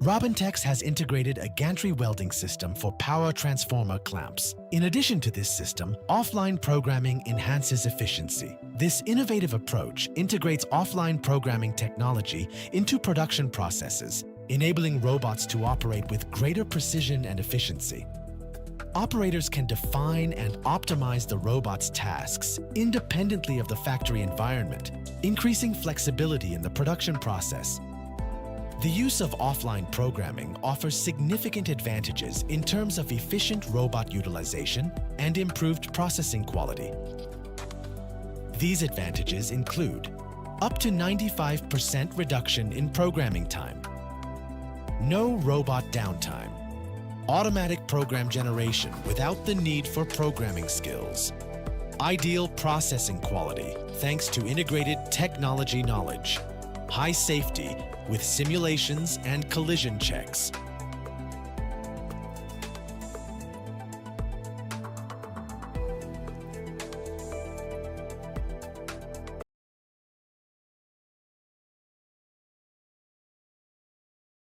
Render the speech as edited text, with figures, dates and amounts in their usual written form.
Robentex has integrated a gantry welding system for power transformer clamps. In addition to this system, offline programming enhances efficiency. This innovative approach integrates offline programming technology into production processes, enabling robots to operate with greater precision and efficiency. Operators can define and optimize the robot's tasks independently of the factory environment, increasing flexibility in the production process. The use of offline programming offers significant advantages in terms of efficient robot utilization and improved processing quality. These advantages include up to 95% reduction in programming time, no robot downtime, automatic program generation without the need for programming skills, ideal processing quality thanks to integrated technology knowledge, high safety with simulations and collision checks,